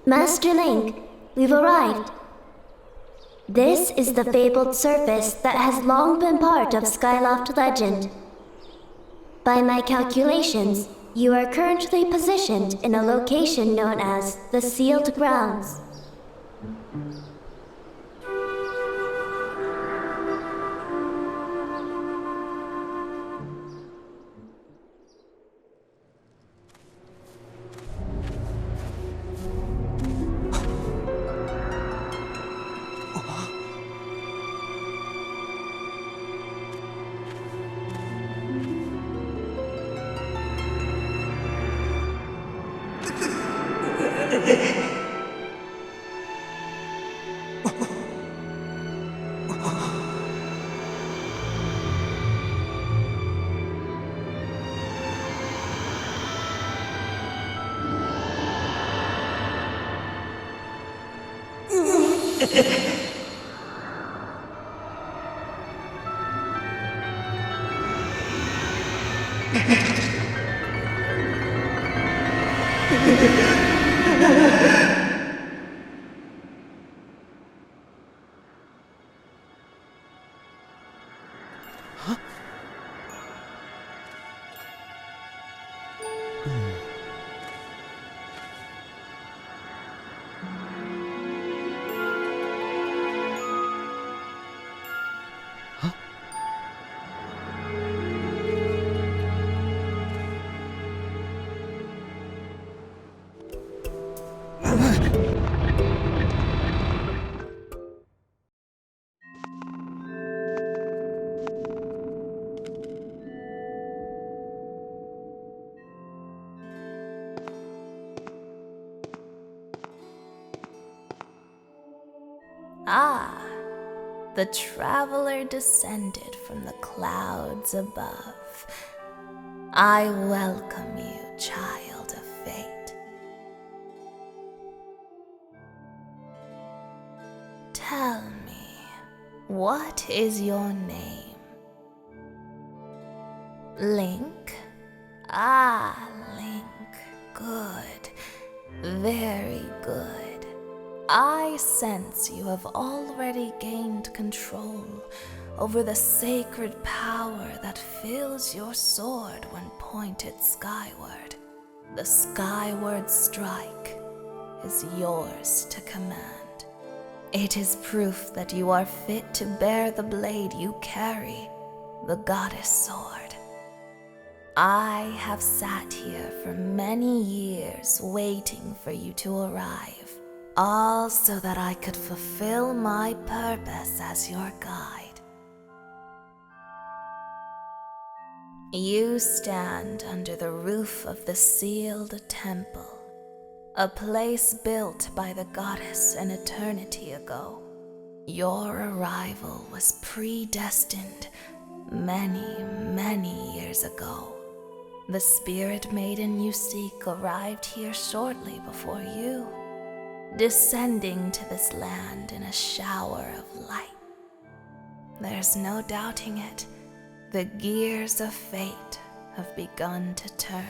Master Link, we've arrived. This is the fabled surface that has long been part of Skyloft legend. By my calculations, you are currently positioned in a location known as the Sealed Grounds. Ah, the traveler descended from the clouds above. I welcome you, child of fate. Tell me, what is your name? Link? Ah, Link. Good. Very good. I sense you have already gained control over the sacred power that fills your sword when pointed skyward. The skyward strike is yours to command. It is proof that you are fit to bear the blade you carry, the goddess sword. I have sat here for many years waiting for you to arrive. All so that I could fulfill my purpose as your guide. You stand under the roof of the sealed temple, a place built by the goddess an eternity ago. Your arrival was predestined many, many years ago. The spirit maiden you seek arrived here shortly before you, descending to this land in a shower of light. There's no doubting it. The gears of fate have begun to turn.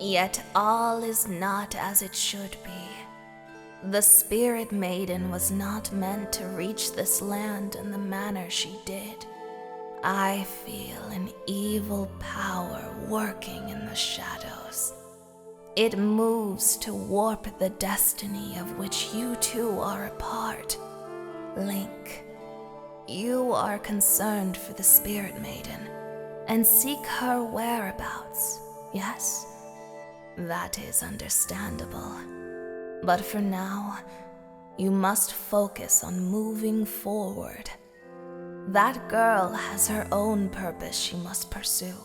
Yet all is not as it should be. The spirit maiden was not meant to reach this land in the manner she did. I feel an evil power working in the shadows. It moves to warp the destiny of which you two are a part. Link, you are concerned for the Spirit Maiden and seek her whereabouts, yes? That is understandable. But for now, you must focus on moving forward. That girl has her own purpose she must pursue,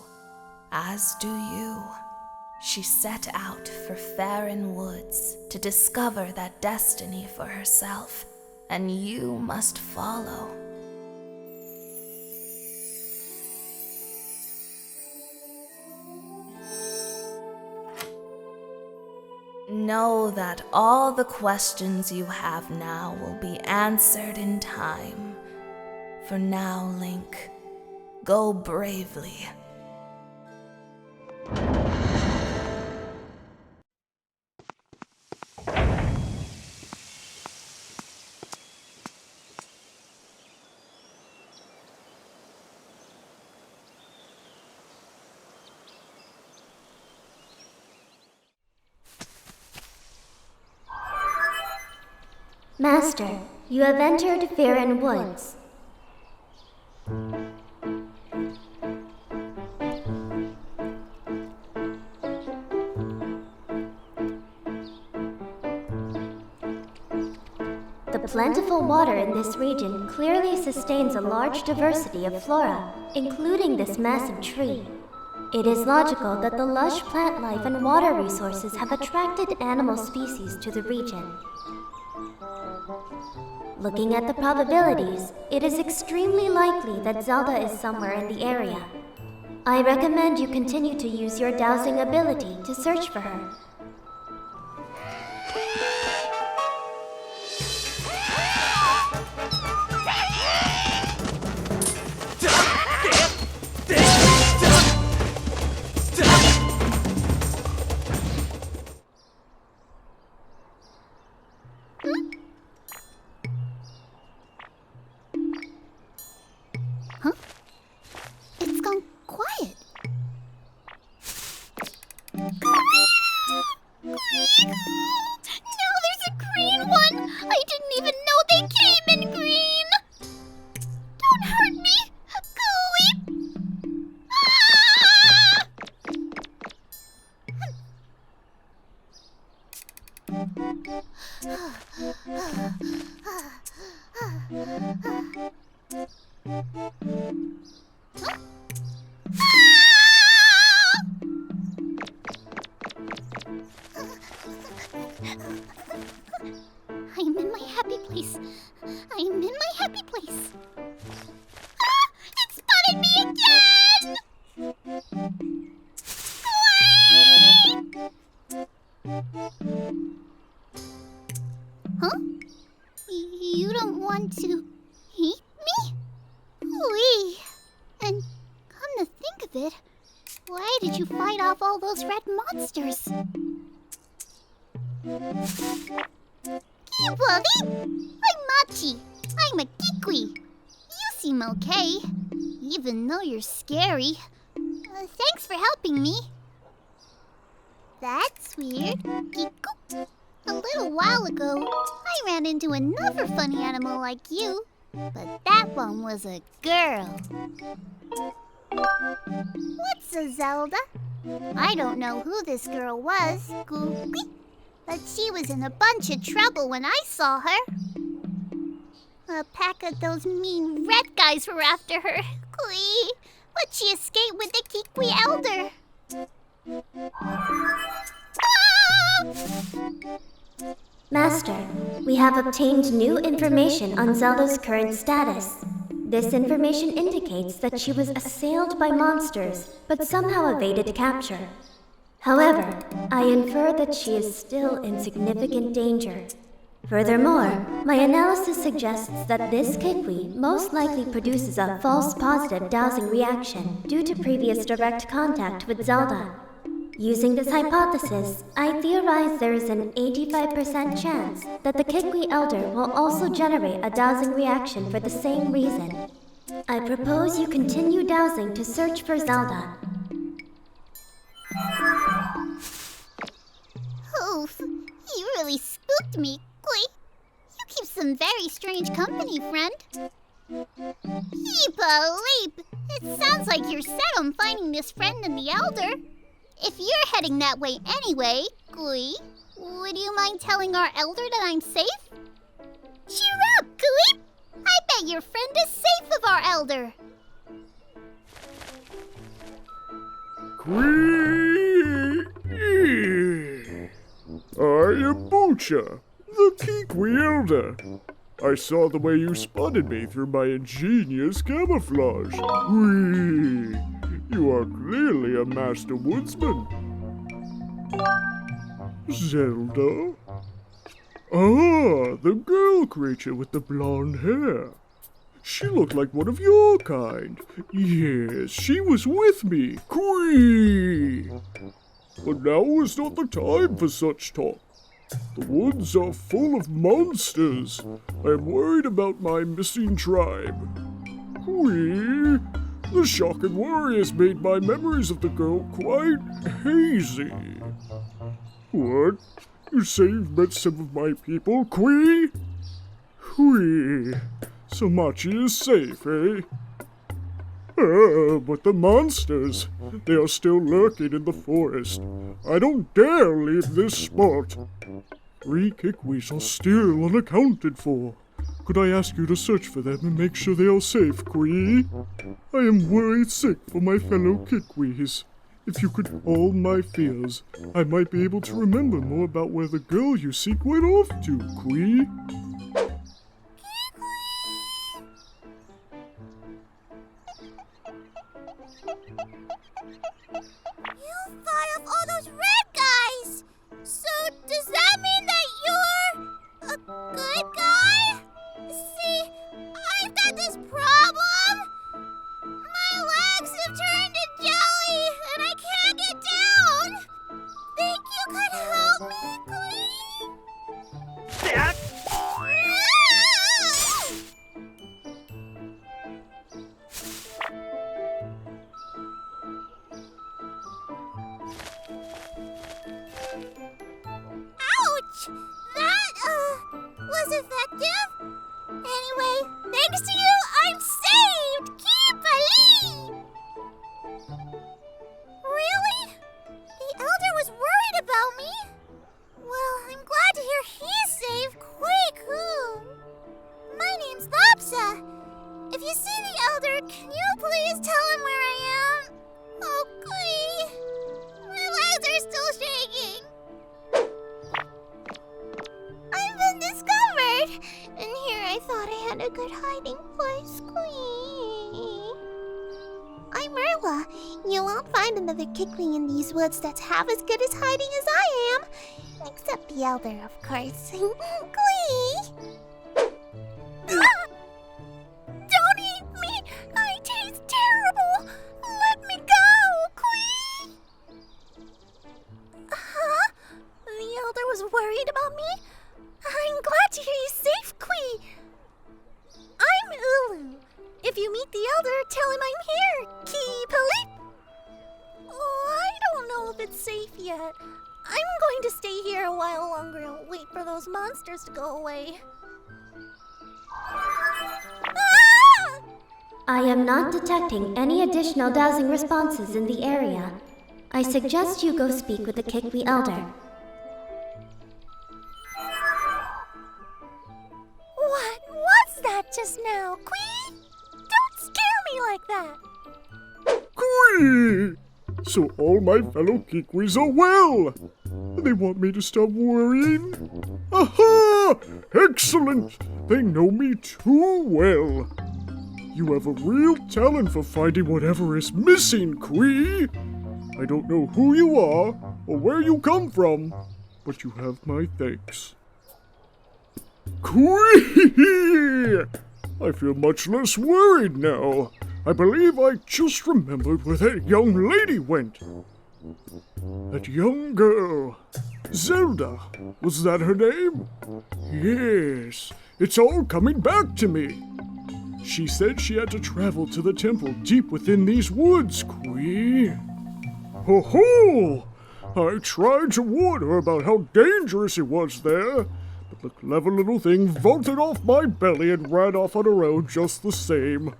as do you. She set out for Faron Woods to discover that destiny for herself, and you must follow. Know that all the questions you have now will be answered in time. For now, Link, go bravely. Master, you have entered Faron Woods. The plentiful water in this region clearly sustains a large diversity of flora, including this massive tree. It is logical that the lush plant life and water resources have attracted animal species to the region. Looking at the probabilities, it is extremely likely that Zelda is somewhere in the area. I recommend you continue to use your dowsing ability to search for her. I'm in my happy place. I'm in my happy place. Ah! It spotted me again! Huh? You don't want to eat me? Wee. And come to think of it, why did you fight off all those red monsters? Buddy, I'm Machi. I'm a Kikwi. You seem okay, even though you're scary. Thanks for helping me. That's weird. Kiku. A little while ago, I ran into another funny animal like you, but that one was a girl. What's a Zelda? I don't know who this girl was, but she was in a bunch of trouble when I saw her. A pack of those mean red guys were after her. But she escaped with the Kikwi Elder. Master, we have obtained new information on Zelda's current status. This information indicates that she was assailed by monsters, but somehow evaded capture. However, I infer that she is still in significant danger. Furthermore, my analysis suggests that this Kikwi most likely produces a false positive dowsing reaction due to previous direct contact with Zelda. Using this hypothesis, I theorize there is an 85% chance that the Kikwi Elder will also generate a dowsing reaction for the same reason. I propose you continue dowsing to search for Zelda. Oof, you really spooked me, You keep some very strange company, friend. Leap! It sounds like you're set on finding this friend in the Elder. If you're heading that way anyway, would you mind telling our Elder that I'm safe? Cheer up, Gui! I bet your friend is safe of our Elder. I am Bucha, the Kikwi Elder. I saw the way you spotted me through my ingenious camouflage. You are clearly a master woodsman. Zelda? Ah, the girl creature with the blonde hair. She looked like one of your kind. Yes, she was with me. But now is not the time for such talk. The woods are full of monsters. I am worried about my missing tribe. The shock and worry has made my memories of the girl quite hazy. What? You say you've met some of my people, Whee! So Machi is safe, eh? But the monsters, they are still lurking in the forest. I don't dare leave this spot. 3 Kikwees are still unaccounted for. Could I ask you to search for them and make sure they are safe, Quee? I am worried sick for my fellow Kikwees. If you could calm my fears, I might be able to remember more about where the girl you seek went off to, Quee. You fought off all those red guys! So does that mean that you're a good guy? See, I've got this problem. My legs have turned to jelly and I can't get down. Think you could help me, please? Ouch! That, was effective. Anyway, thanks to you, I'm saved! Keep believe! Really? The Elder was worried about me? Well, I'm glad to hear he's safe. Quick, who? My name's Lopsa. If you see the Elder, can you please tell him where I am? Oh, please. My legs are still shaking. I've been discovered! And here I thought I had a good hiding place. Squee. I'm Erla. You won't find another Kickwing in these woods that's half as good as hiding as I am. Except the Elder, of course. Squee! Don't eat me! I taste terrible! Let me go, Quee! Huh? The Elder was worried about me? I'm glad to hear you safe, Quee. I'm Oolo. If you meet the Elder, tell him I'm here. Keep alip. Oh, I don't know if it's safe yet. I'm going to stay here a while longer and wait for those monsters to go away. Ah! I am not detecting any additional dowsing responses in the area. I suggest you go speak with the Kikwee Elder. What was that just now, Quee? Don't scare me like that. Quee! So all my fellow Kikwees are well. They want me to stop worrying? Aha! Excellent! They know me too well. You have a real talent for finding whatever is missing, Quee. I don't know who you are or where you come from, but you have my thanks. Quee! I feel much less worried now. I believe I just remembered where that young lady went. That young girl. Zelda. Was that her name? Yes. It's all coming back to me. She said she had to travel to the temple deep within these woods, Quee. Ho ho! I tried to warn her about how dangerous it was there, but the clever little thing vaulted off my belly and ran off on her own just the same.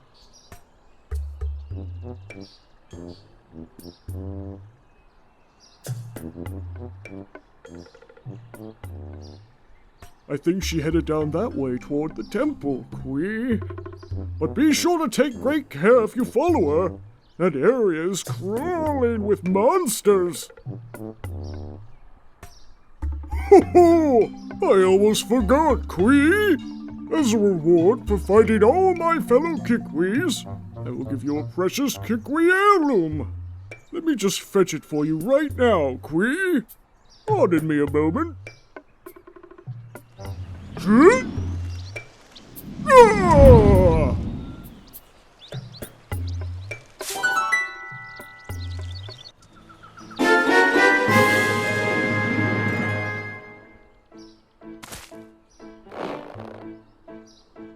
I think she headed down that way toward the temple, Quee. But be sure to take great care if you follow her. That area is crawling with monsters. Ho ho! I almost forgot, Quee. As a reward for fighting all my fellow Kikwees, I will give you a precious Kikwee heirloom. Let me just fetch it for you right now, Quee. Pardon me a moment. Ah!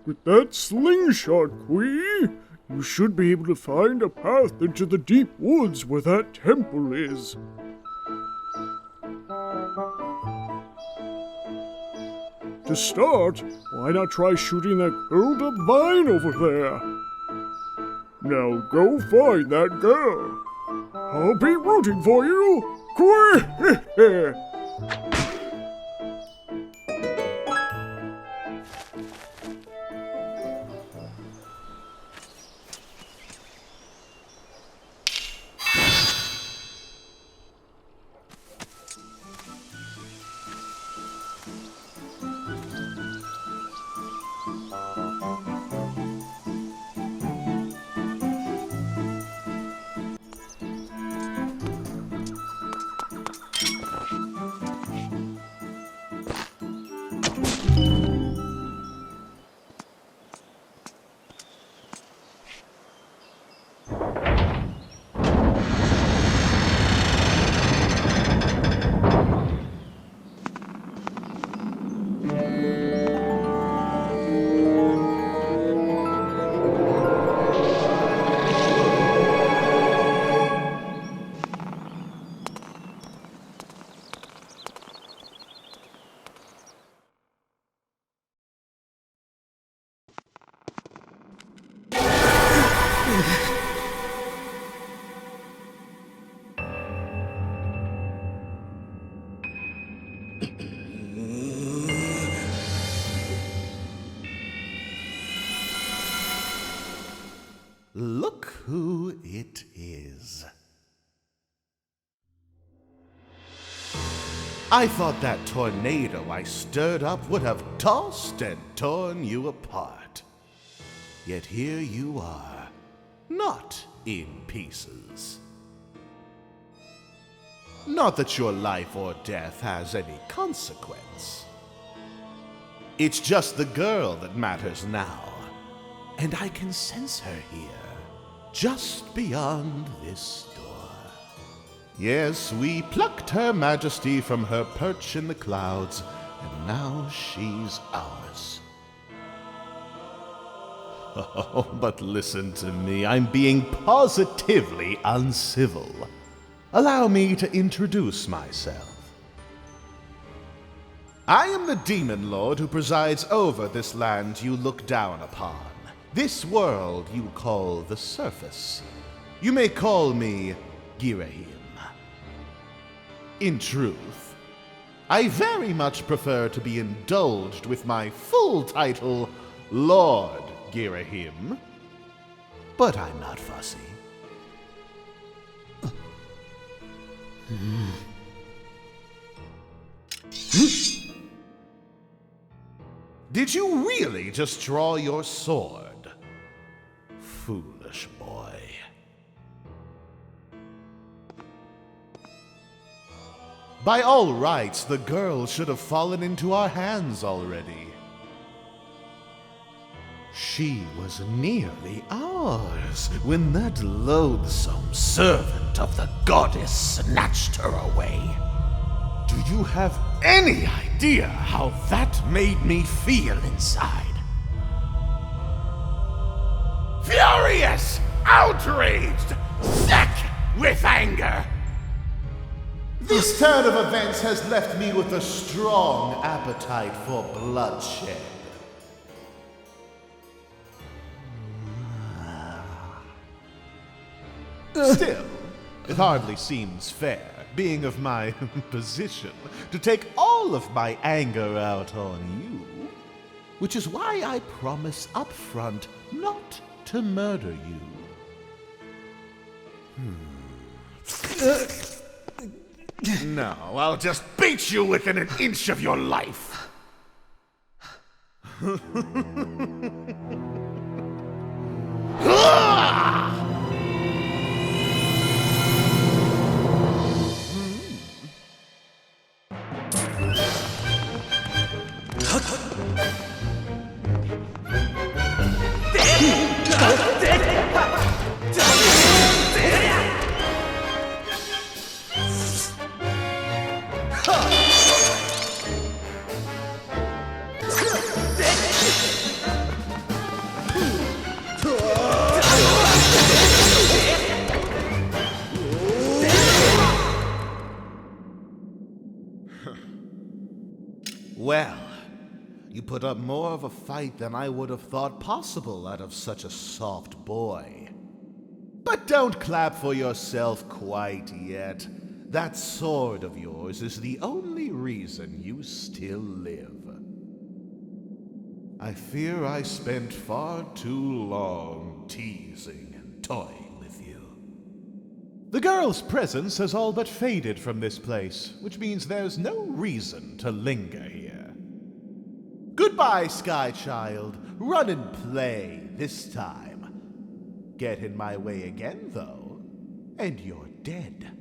With that slingshot, Quee, you should be able to find a path into the deep woods where that temple is. To start, why not try shooting that curled up vine over there? Now go find that girl. I'll be rooting for you. Quick! Look who it is. I thought that tornado I stirred up would have tossed and torn you apart. Yet here you are, not in pieces. Not that your life or death has any consequence. It's just the girl that matters now. And I can sense her here, just beyond this door. Yes, we plucked Her Majesty from her perch in the clouds, and now she's ours. Oh, but listen to me, I'm being positively uncivil. Allow me to introduce myself. I am the Demon Lord who presides over this land you look down upon. This world you call the surface. You may call me Ghirahim. In truth, I very much prefer to be indulged with my full title, Lord Ghirahim. But I'm not fussy. Did you really just draw your sword? Foolish boy. By all rights, the girl should have fallen into our hands already. She was nearly ours when that loathsome servant of the goddess snatched her away. Do you have any idea how that made me feel inside? Furious, outraged, sick with anger. This turn of events has left me with a strong appetite for bloodshed. Still, it hardly seems fair, being of my position, to take all of my anger out on you, which is why I promise up front not to murder you. No, I'll just beat you within an inch of your life. Well, You put up more of a fight than I would have thought possible out of such a soft boy. But don't clap for yourself quite yet. That sword of yours is the only reason you still live. I fear I spent far too long teasing and toying with you. The girl's presence has all but faded from this place, which means there's no reason to linger here. Goodbye, Sky Child. Run and play this time. Get in my way again, though, and you're dead.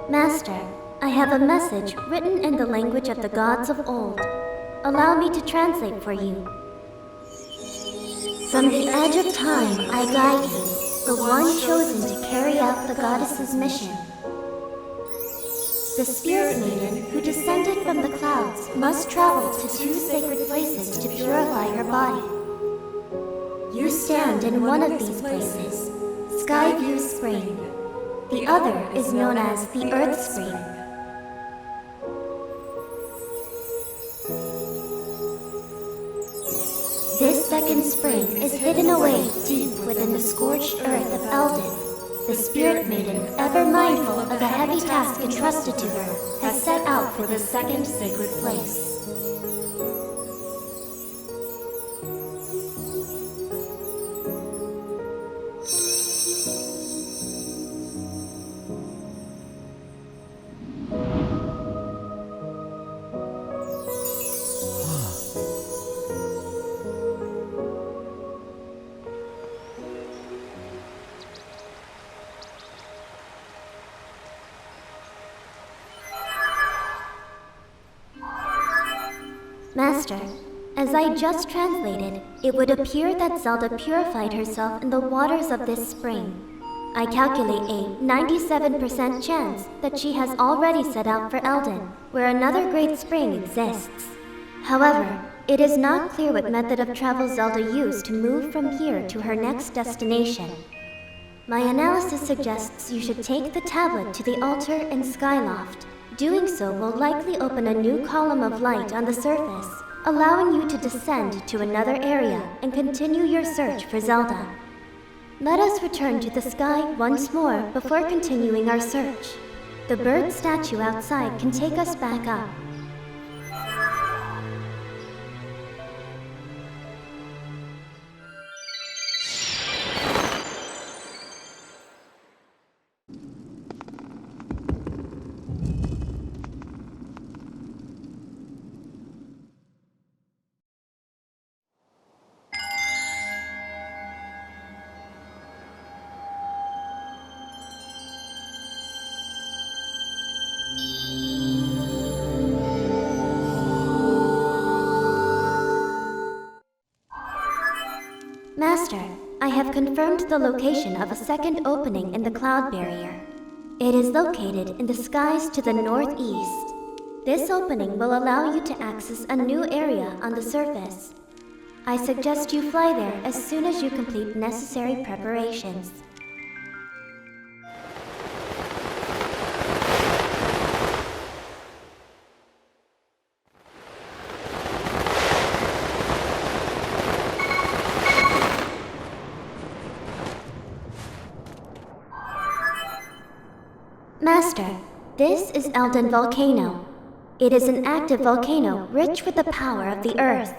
Master, I have a message written in the language of the gods of old. Allow me to translate for you. From the edge of time, I guide you, the one chosen to carry out the goddess's mission. The spirit maiden who descended from the clouds must travel to 2 sacred places to purify her body. You stand in one of these places, Skyview Spring. The other is known as the Earth Spring. This second spring is hidden away deep within the scorched earth of Eldin. The Spirit Maiden, ever mindful of the heavy task entrusted to her, has set out for the second sacred place. Master, as I just translated, it would appear that Zelda purified herself in the waters of this spring. I calculate a 97% chance that she has already set out for Eldin, where another great spring exists. However, it is not clear what method of travel Zelda used to move from here to her next destination. My analysis suggests you should take the tablet to the altar in Skyloft. Doing so will likely open a new column of light on the surface, allowing you to descend to another area and continue your search for Zelda. Let us return to the sky once more before continuing our search. The bird statue outside can take us back up. Master, I have confirmed the location of a second opening in the cloud barrier. It is located in the skies to the northeast. This opening will allow you to access a new area on the surface. I suggest you fly there as soon as you complete necessary preparations. Master, this is Eldin Volcano. It is an active volcano rich with the power of the earth.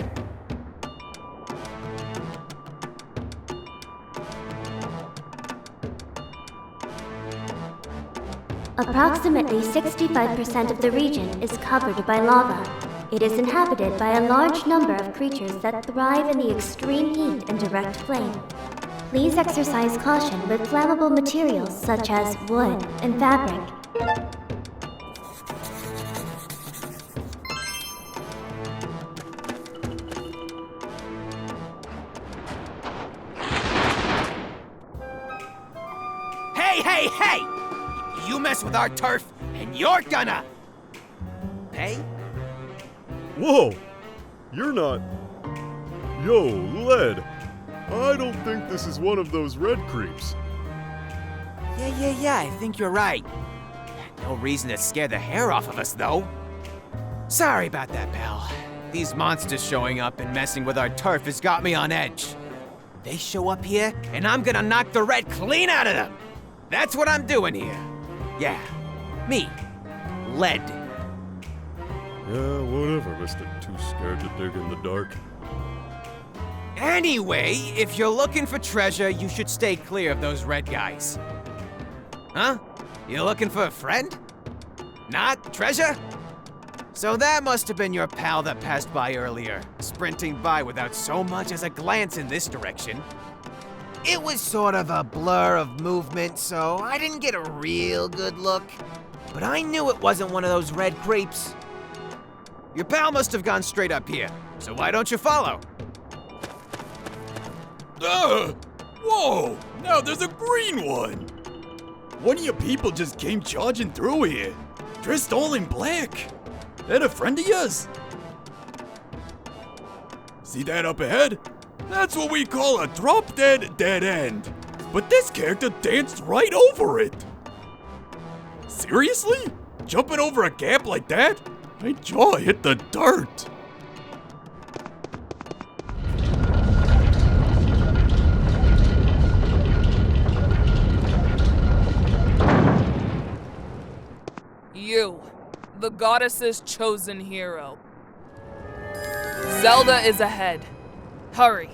Approximately 65% of the region is covered by lava. It is inhabited by a large number of creatures that thrive in the extreme heat and direct flame. Please exercise caution with flammable materials such as wood and fabric. Hey! You mess with our turf, and you're gonna pay? Whoa! You're not... Yo, Led! I don't think this is one of those red creeps. Yeah, I think you're right. No reason to scare the hair off of us, though. Sorry about that, pal. These monsters showing up and messing with our turf has got me on edge. They show up here, and I'm gonna knock the red clean out of them! That's what I'm doing here. Yeah, me. Led. Yeah, whatever, Mr. Too Scared to Dig in the Dark. Anyway, if you're looking for treasure, you should stay clear of those red guys. Huh? You looking for a friend? Not treasure? So that must have been your pal that passed by earlier, sprinting by without so much as a glance in this direction. It was sort of a blur of movement, so I didn't get a real good look. But I knew it wasn't one of those red creeps. Your pal must have gone straight up here, so why don't you follow? Whoa! Now there's a green one! One of your people just came charging through here, dressed all in black. That a friend of yours? See that up ahead? That's what we call a drop-dead dead end. But this character danced right over it. Seriously? Jumping over a gap like that? My jaw hit the dirt. You, the goddess's chosen hero. Zelda is ahead. Hurry.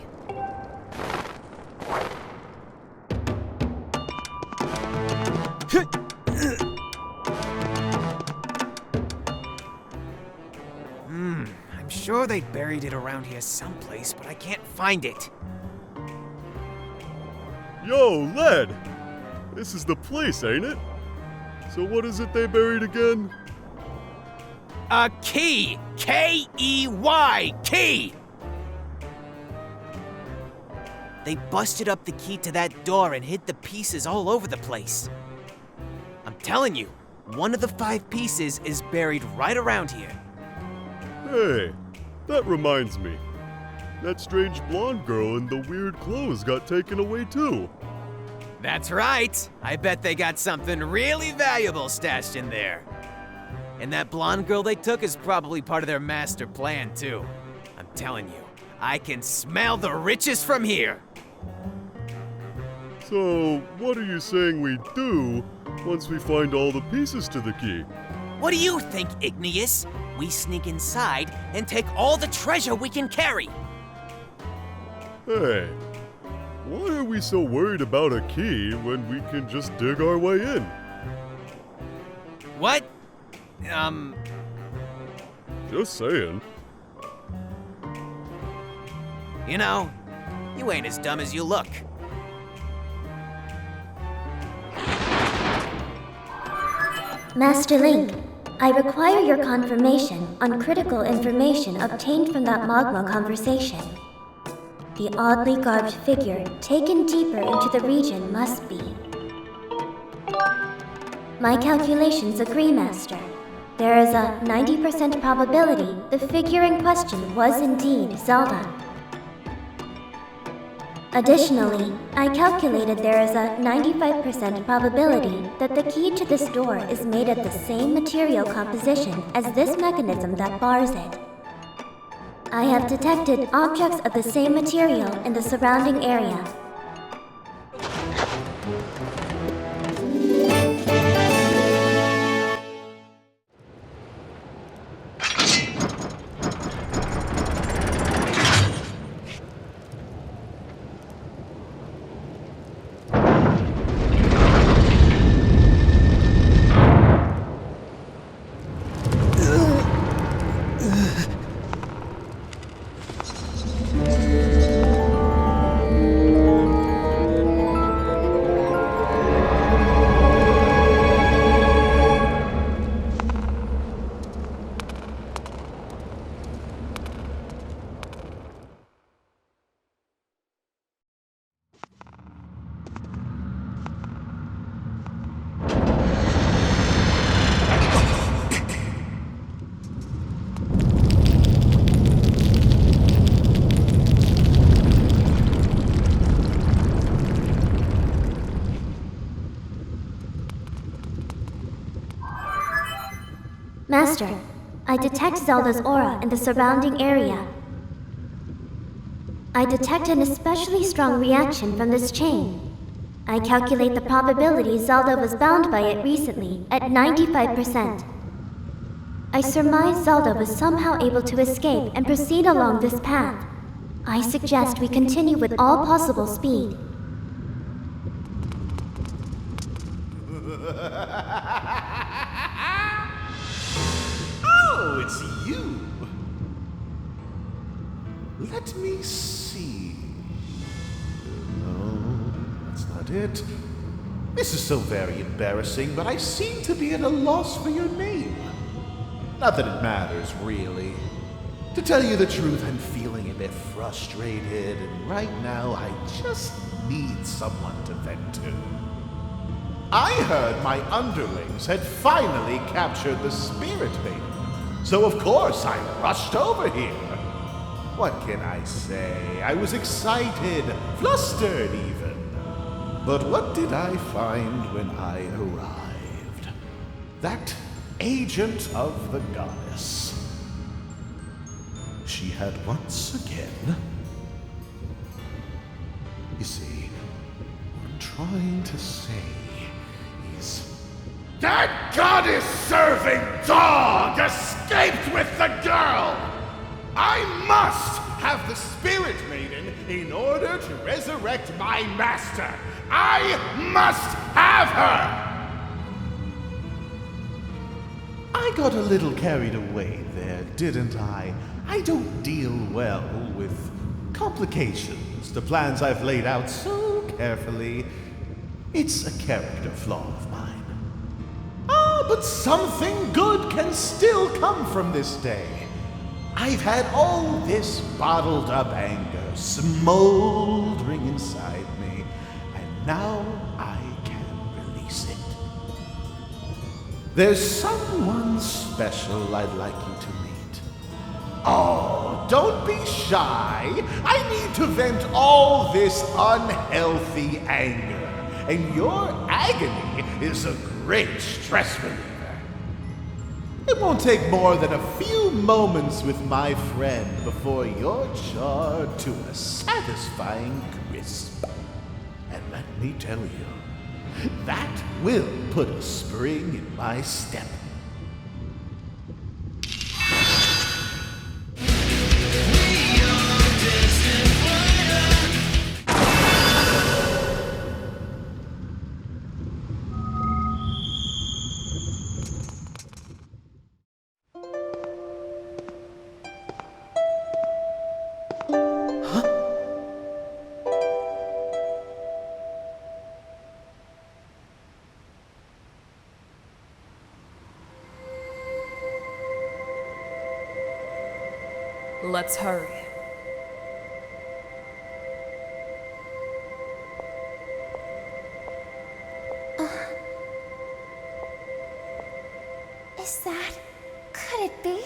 I'm sure they buried it around here someplace, but I can't find it. Yo, Led! This is the place, ain't it? So what is it they buried again? A key! K-E-Y! Key! They busted up the key to that door and hid the pieces all over the place. I'm telling you, one of the 5 pieces is buried right around here. Hey, that reminds me. That strange blonde girl in the weird clothes got taken away too. That's right. I bet they got something really valuable stashed in there. And that blonde girl they took is probably part of their master plan too. I'm telling you, I can smell the riches from here. So, what are you saying we do once we find all the pieces to the key? What do you think, Igneous? We sneak inside and take all the treasure we can carry. Hey, why are we so worried about a key when we can just dig our way in? What? Just saying. You know, you ain't as dumb as you look. Master Link, I require your confirmation on critical information obtained from that magma conversation. The oddly garbed figure taken deeper into the region must be. My calculations agree, Master. There is a 90% probability the figure in question was indeed Zelda. Additionally, I calculated there is a 95% probability that the key to this door is made of the same material composition as this mechanism that bars it. I have detected objects of the same material in the surrounding area. Master, I detect Zelda's aura in the surrounding area. I detect an especially strong reaction from this chain. I calculate the probability Zelda was bound by it recently at 95%. I surmise Zelda was somehow able to escape and proceed along this path. I suggest we continue with all possible speed. Oh, it's you! Let me see. No, that's not it. This is so very embarrassing, but I seem to be at a loss for your name. Not that it matters, really. To tell you the truth, I'm feeling a bit frustrated, and right now I just need someone to vent to. I heard my underlings had finally captured the Spirit Maiden, so of course I rushed over here. What can I say? I was excited, flustered even. But what did I find when I arrived? That agent of the goddess. She had once again... You see, what I'm trying to say is... That goddess-serving dog escaped with the girl! I must have the Spirit Maiden in order to resurrect my master! I must have her! I got a little carried away there, didn't I? I don't deal well with complications, the plans I've laid out so carefully. It's a character flaw of mine. Ah, but something good can still come from this day. I've had all this bottled up anger smoldering inside me, and now I can release it. There's someone special I'd like you to meet. Oh, don't be shy. I need to vent all this unhealthy anger, and your agony is a great stress reliever. It won't take more than a few moments with my friend before you're charred to a satisfying crisp. And let me tell you, that will put a spring in my step. Let's hurry. Is that... could it be?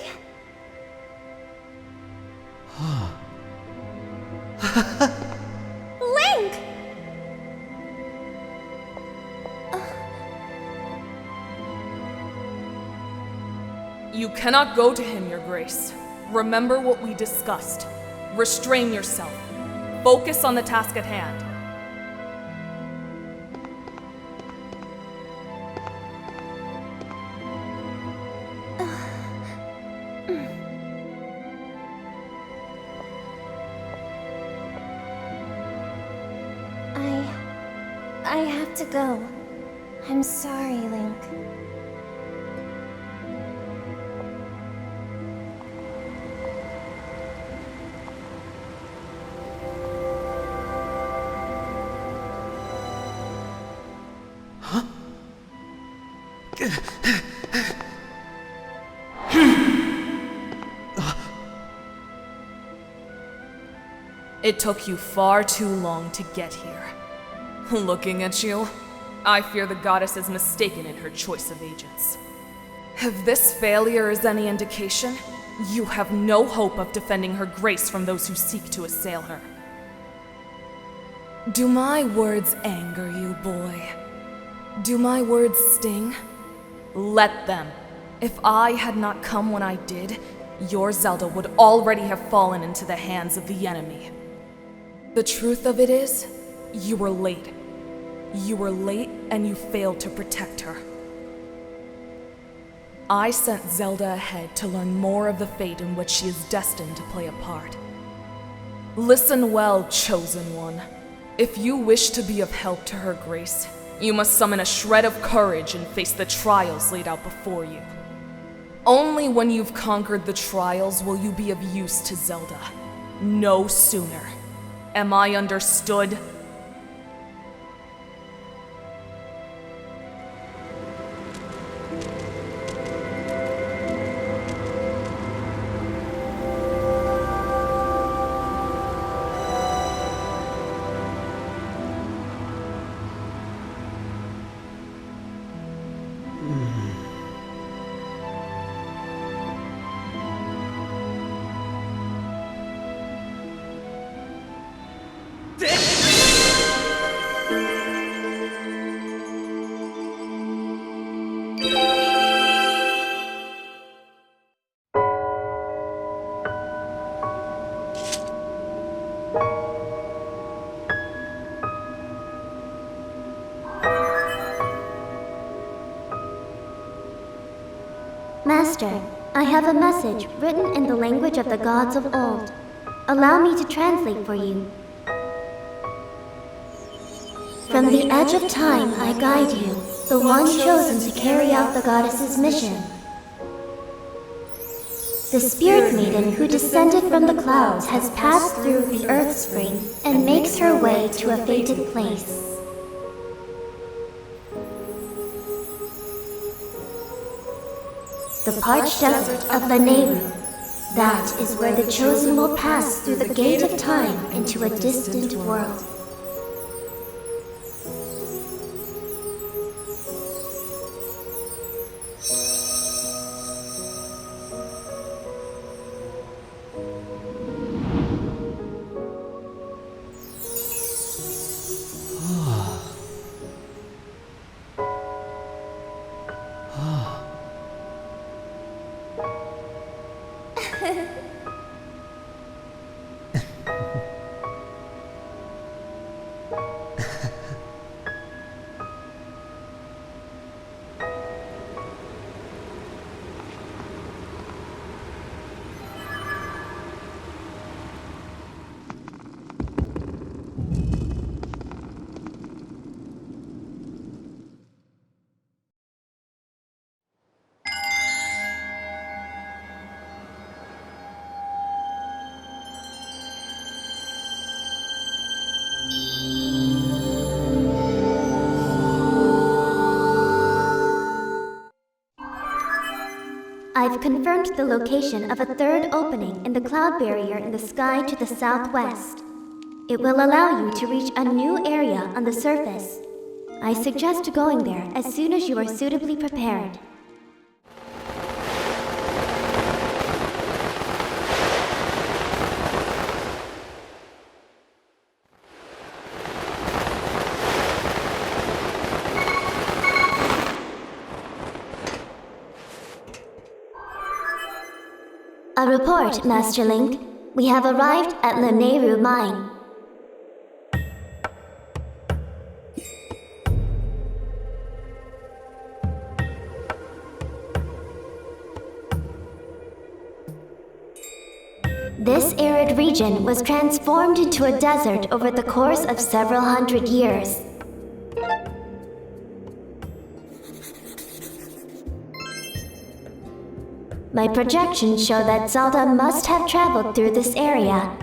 Link! You cannot go to him, Your Grace. Remember what we discussed. Restrain yourself. Focus on the task at hand. I have to go. I'm sorry, Link. It took you far too long to get here. Looking at you, I fear the goddess is mistaken in her choice of agents. If this failure is any indication, you have no hope of defending her grace from those who seek to assail her. Do my words anger you, boy? Do my words sting? Let them. If I had not come when I did, your Zelda would already have fallen into the hands of the enemy. The truth of it is, you were late. You were late and you failed to protect her. I sent Zelda ahead to learn more of the fate in which she is destined to play a part. Listen well, Chosen One. If you wish to be of help to her grace, you must summon a shred of courage and face the trials laid out before you. Only when you've conquered the trials will you be of use to Zelda. No sooner. Am I understood? Master, I have a message written in the language of the gods of old. Allow me to translate for you. From the edge of time I guide you, the one chosen to carry out the goddess's mission. The spirit maiden who descended from the clouds has passed through the earth spring and makes her way to a fated place. The parched desert of Lanayru. That is where the chosen will pass through the gate of time into a distant world. I've confirmed the location of a third opening in the cloud barrier in the sky to the southwest. It will allow you to reach a new area on the surface. I suggest going there as soon as you are suitably prepared. A report, Master Link. We have arrived at Lanayru Mine. This arid region was transformed into a desert over the course of several hundred years. My projections show that Zelda must have traveled through this area.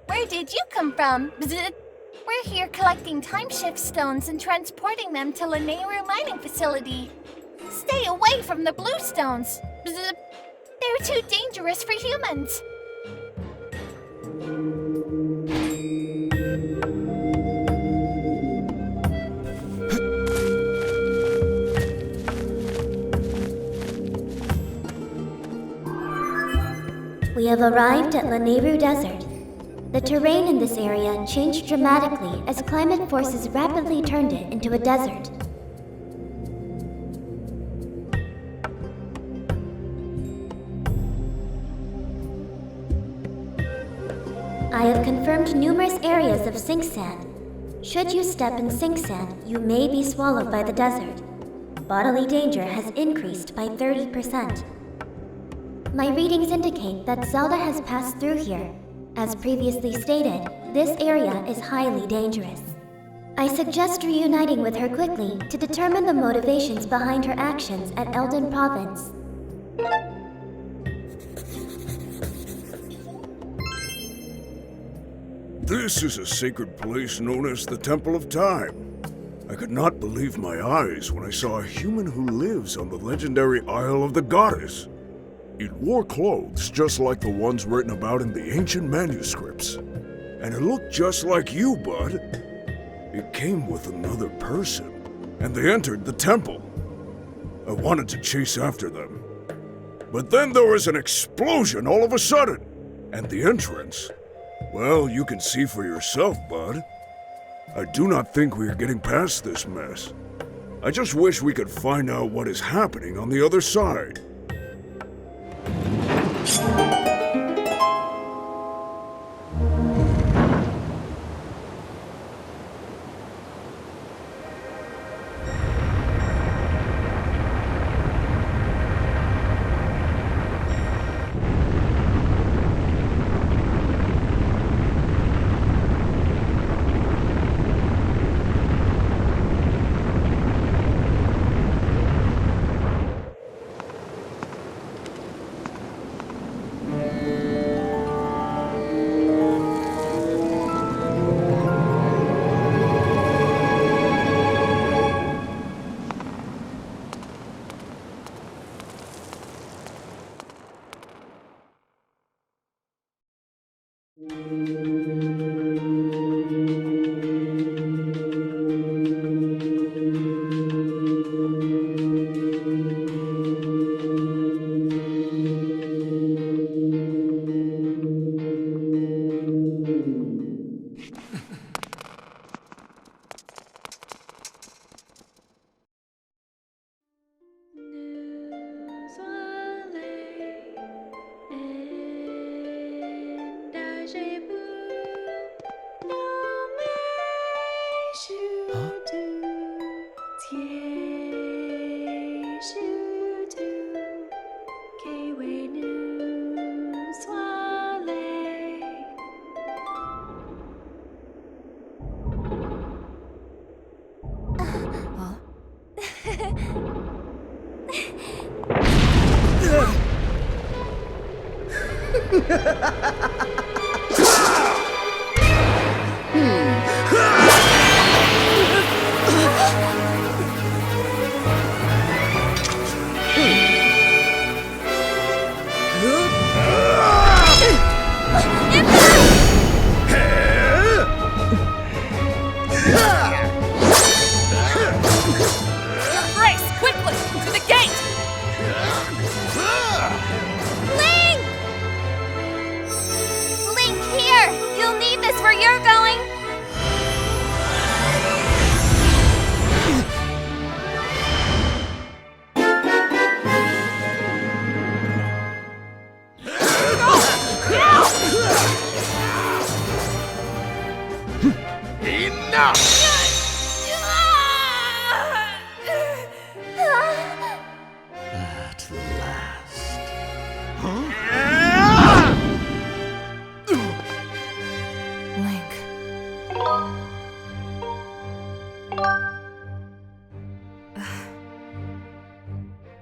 Where did you come from? Bzz. We're We're here collecting timeshift stones and transporting them to Lanayru mining facility. Stay away from the blue stones. Bzz. They're too dangerous for humans. We have arrived at Lanayru Desert. The terrain in this area changed dramatically as climate forces rapidly turned it into a desert. I have confirmed numerous areas of sink sand. Should you step in sink sand, you may be swallowed by the desert. Bodily danger has increased by 30%. My readings indicate that Zelda has passed through here. As previously stated, this area is highly dangerous. I suggest reuniting with her quickly to determine the motivations behind her actions at Eldin Province. This is a sacred place known as the Temple of Time. I could not believe my eyes when I saw a human who lives on the legendary Isle of the Goddess. It wore clothes just like the ones written about in the ancient manuscripts. And it looked just like you, bud. It came with another person, and they entered the temple. I wanted to chase after them. But then there was an explosion all of a sudden, and the entrance. Well, you can see for yourself, bud. I do not think we are getting past this mess. I just wish we could find out what is happening on the other side.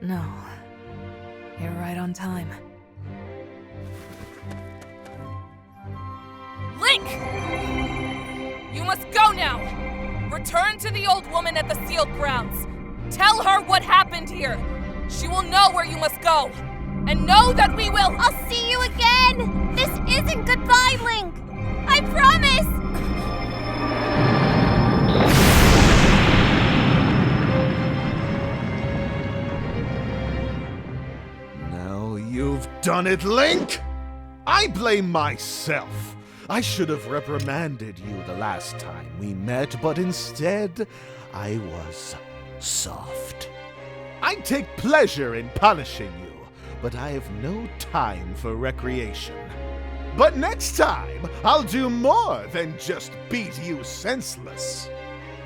No. You're right on time. Link! You must go now! Return to the old woman at the sealed grounds. Tell her what happened here. She will know where you must go. And know that we will— I'll see you again! This isn't goodbye, Link! I promise! Now you've done it, Link! I blame myself. I should have reprimanded you the last time we met, but instead, I was soft. I take pleasure in punishing you, but I have no time for recreation. But next time, I'll do more than just beat you senseless.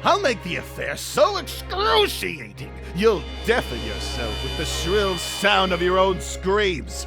I'll make the affair so excruciating, you'll deafen yourself with the shrill sound of your own screams.